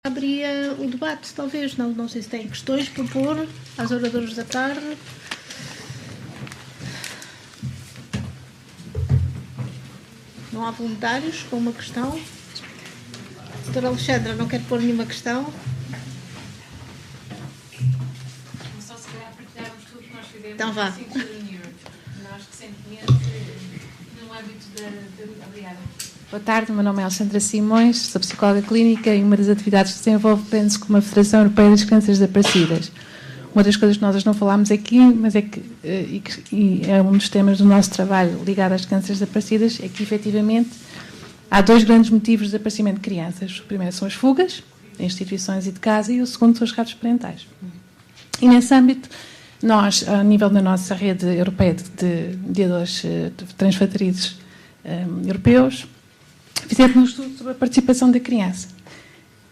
Abria o debate, talvez, não sei se tem questões para pôr às oradoras da tarde. Não há voluntários com uma questão? Doutora Alexandra, não quer pôr nenhuma questão? Só se calhar partilharmos tudo que nós fizemos Então vá. 5 reuniões. Nós recentemente, no âmbito da... Obrigada. Boa tarde, meu nome é Alexandra Simões, sou psicóloga clínica e uma das atividades que desenvolvo prende-se com a Federação Europeia das Crianças Desaparecidas. Uma das coisas que nós não falámos aqui, mas é que é um dos temas do nosso trabalho ligado às crianças desaparecidas, é que efetivamente há dois grandes motivos de desaparecimento de crianças. O primeiro são as fugas, de instituições e de casa, e o segundo são os resgates parentais. E nesse âmbito, nós, a nível da nossa rede europeia de mediadores transfronteiriços europeus, fizemos um estudo sobre a participação da criança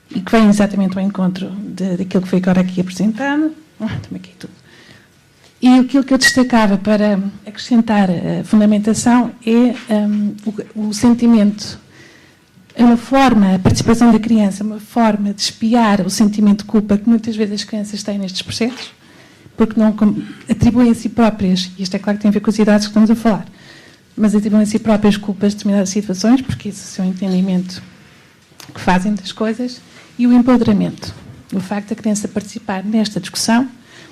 e que vem exatamente ao encontro daquilo que foi agora aqui apresentado. Também aqui tudo. E aquilo que eu destacava para acrescentar a fundamentação é o sentimento, a participação da criança, uma forma de espiar o sentimento de culpa que muitas vezes as crianças têm nestes processos, porque não atribuem a si próprias, e isto é claro que tem a ver com as idades que estamos a falar, mas atribuem a si próprias culpas de determinadas situações, porque isso é o seu entendimento que fazem das coisas, e o empoderamento. O facto da criança participar nesta discussão,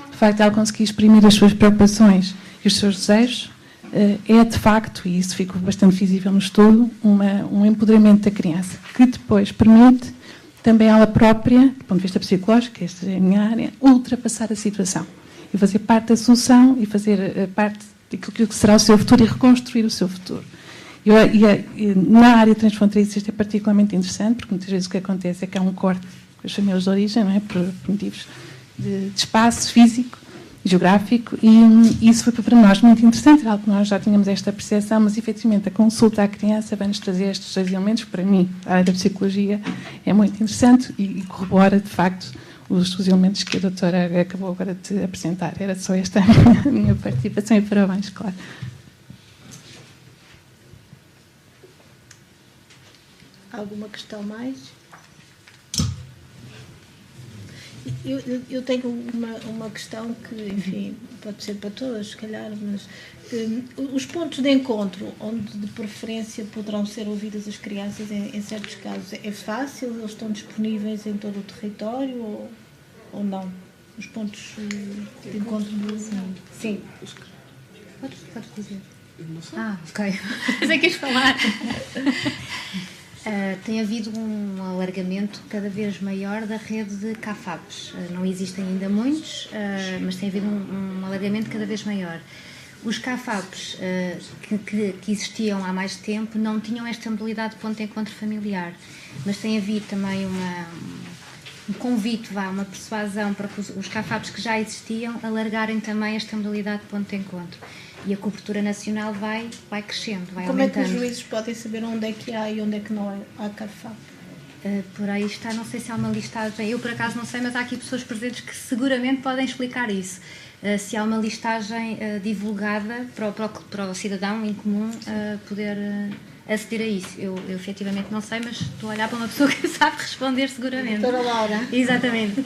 o facto de ela conseguir exprimir as suas preocupações e os seus desejos, é de facto, e isso ficou bastante visível no estudo, um empoderamento da criança, que depois permite também ela própria, do ponto de vista psicológico, esta é a minha área, ultrapassar a situação e fazer parte da solução e fazer parte daquilo que será o seu futuro e reconstruir o seu futuro. Na área transfronteiriça isto é particularmente interessante, porque muitas vezes o que acontece é que há um corte com as famílias de origem, não é? Por motivos de espaço físico, geográfico, e isso foi para nós muito interessante, era algo que nós já tínhamos esta percepção, mas efetivamente a consulta à criança vai-nos trazer estes dois elementos, que para mim, a área da psicologia, é muito interessante e corrobora, de facto, os elementos que a doutora acabou agora de apresentar. Era só esta a minha participação e parabéns, claro. Alguma questão mais? Eu tenho uma questão que, enfim, pode ser para todas, se calhar, mas os pontos de encontro onde de preferência poderão ser ouvidas as crianças em certos casos, é fácil? Eles estão disponíveis em todo o território ou não? Os pontos de encontro do... Sim. Pode dizer. Ok. Você quis falar? Tem havido um alargamento cada vez maior da rede de CAFAPs. Não existem ainda muitos, mas tem havido um alargamento cada vez maior. Os CAFAPs que existiam há mais tempo não tinham esta modalidade de ponto de encontro familiar, mas tem havido também um convite, uma persuasão para que os CAFAPs que já existiam alargarem também esta modalidade de ponto de encontro. E a cobertura nacional vai crescendo, vai Como aumentando. é que os juízes podem saber onde é que há e onde é que não há CAFAP? Por aí está, não sei se há uma listagem, eu por acaso não sei, mas há aqui pessoas presentes que seguramente podem explicar isso. Se há uma listagem divulgada para o cidadão em comum poder aceder a isso. Eu efetivamente não sei, mas estou a olhar para uma pessoa que sabe responder seguramente. Doutora Laura? Exatamente.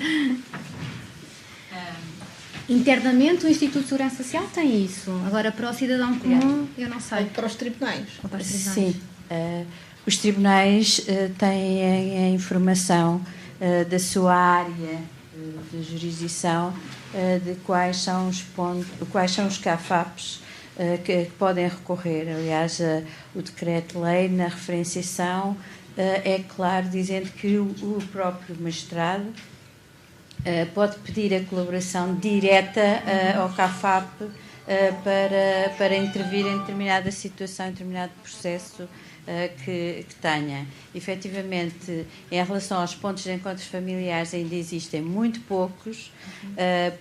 Internamente, o Instituto de Segurança Social tem isso. Agora, para o cidadão comum, eu não sei. Ou para os tribunais? Sim. Os tribunais têm a informação da sua área de jurisdição, de quais são os CAFAPs que podem recorrer. Aliás, o decreto-lei, na referenciação, é claro, dizendo que o próprio magistrado pode pedir a colaboração direta ao CAFAP para intervir em determinada situação, em determinado processo que tenha. Efetivamente, em relação aos pontos de encontros familiares, ainda existem muito poucos,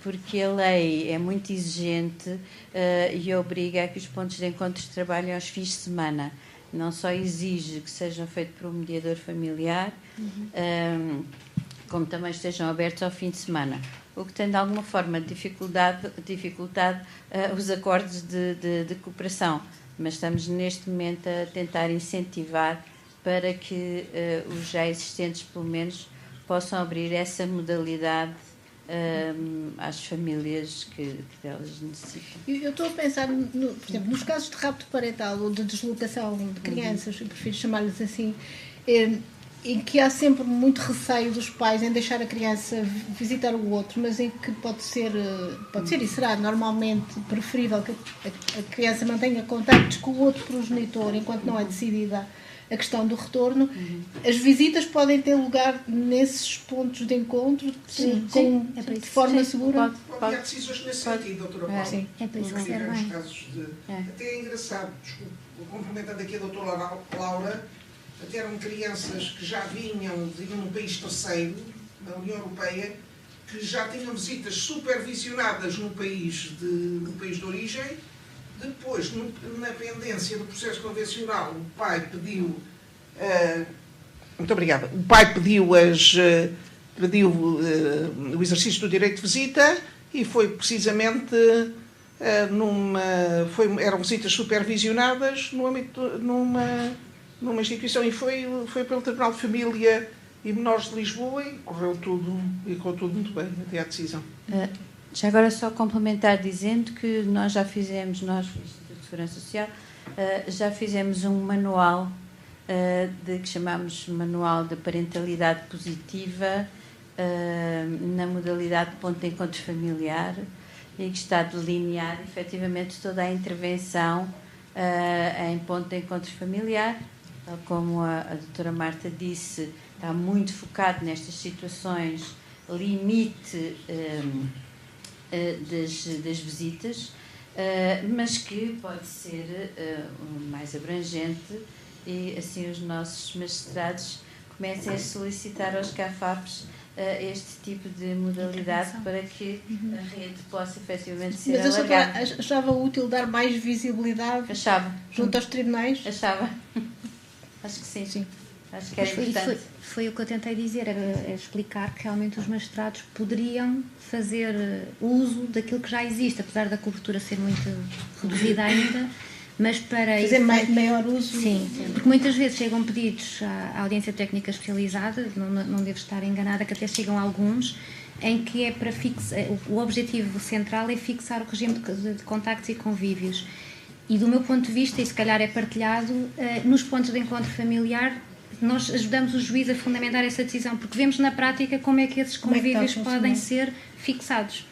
porque a lei é muito exigente e obriga a que os pontos de encontros trabalhem aos fins de semana. Não só exige que sejam feitos por um mediador familiar, como também estejam abertos ao fim de semana, o que tem de alguma forma dificultado os acordos de cooperação, mas estamos neste momento a tentar incentivar para que os já existentes pelo menos possam abrir essa modalidade às famílias que delas necessitam. Eu estou a pensar, por exemplo, nos casos de rapto parental ou de deslocação de crianças, eu prefiro chamar-lhes assim, em que há sempre muito receio dos pais em deixar a criança visitar o outro, mas em que pode ser e será normalmente preferível que a criança mantenha contactos com o outro progenitor enquanto não é decidida a questão do retorno. As visitas podem ter lugar nesses pontos de encontro de forma segura? Pode haver decisões nesse sentido, doutora Paula. Sim. É para isso que serve bem. Até é engraçado, desculpe, complementando aqui a doutora Laura, até eram crianças que já viviam num país terceiro, na União Europeia, que já tinham visitas supervisionadas no país de origem. Depois, na pendência do processo convencional, o pai pediu... muito obrigada. O pai pediu o exercício do direito de visita e foi precisamente eram visitas supervisionadas no âmbito numa instituição e foi pelo Tribunal de Família e Menores de Lisboa e correu tudo muito bem até à decisão. Já agora só complementar dizendo que nós, o Instituto de Segurança Social, já fizemos um manual que chamamos Manual de Parentalidade Positiva na modalidade de ponto de encontro familiar e que está delineado efetivamente toda a intervenção em ponto de encontro familiar, tal como a doutora Marta disse, está muito focado nestas situações limite das visitas, mas que pode ser mais abrangente e assim os nossos magistrados comecem a solicitar aos CAFAPs este tipo de modalidade para que a rede possa efetivamente ser alargada. Mas achava útil dar mais visibilidade junto aos tribunais? Achava. Acho que sim. Acho que era importante. Foi o que eu tentei dizer, era explicar que realmente os magistrados poderiam fazer uso daquilo que já existe, apesar da cobertura ser muito reduzida ainda, mas para fazer maior uso. Sim, porque muitas vezes chegam pedidos à audiência técnica especializada, não devo estar enganada, que até chegam alguns, em que é para fixar, o objetivo central é fixar o regime de contactos e convívios. E do meu ponto de vista, e se calhar é partilhado, nos pontos de encontro familiar, nós ajudamos o juiz a fundamentar essa decisão, porque vemos na prática como é que esses convívios podem ser fixados.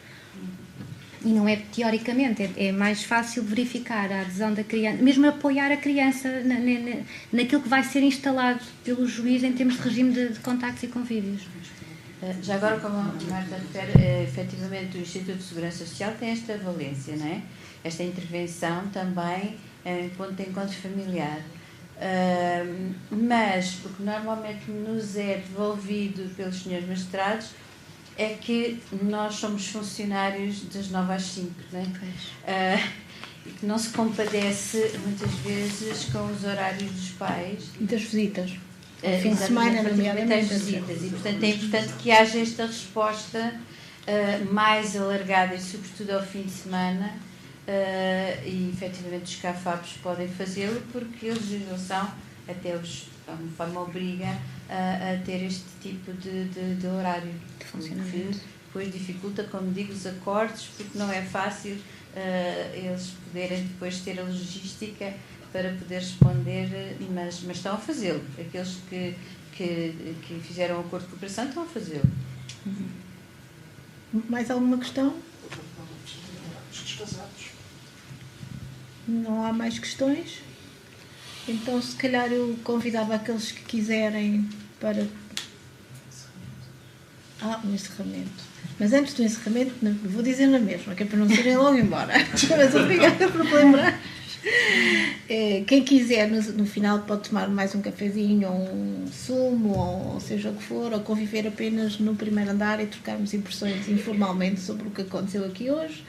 E não é teoricamente, é mais fácil verificar a adesão da criança, mesmo apoiar a criança naquilo que vai ser instalado pelo juiz em termos de regime de contactos e convívios. Já agora, como a Marta refere, efetivamente o Instituto de Segurança Social tem esta valência, não é? Esta intervenção também em ponto de encontro familiar. Mas o que normalmente nos é devolvido pelos senhores magistrados é que nós somos funcionários das 9 às 5, não é? E que não se compadece muitas vezes com os horários dos pais. E das visitas. Fim de semana, nomeadamente. Das visitas. E, portanto, é importante que haja esta resposta mais alargada e, sobretudo, ao fim de semana. E efetivamente os CAFAPs podem fazê-lo porque a legislação até os de forma obriga a ter este tipo de horário de funcionamento, que depois dificulta, como digo, os acordos, porque não é fácil eles poderem depois ter a logística para poder responder, mas estão a fazê-lo. Aqueles que fizeram o acordo de cooperação estão a fazê-lo. Mais alguma questão? Não há mais questões? Então, se calhar eu convidava aqueles que quiserem para... um encerramento. Mas antes do encerramento, vou dizer na mesma, que é para não serem logo embora. Mas obrigada por lembrar. Quem quiser, no final, pode tomar mais um cafezinho, ou um sumo, ou seja o que for, ou conviver apenas no primeiro andar e trocarmos impressões informalmente sobre o que aconteceu aqui hoje.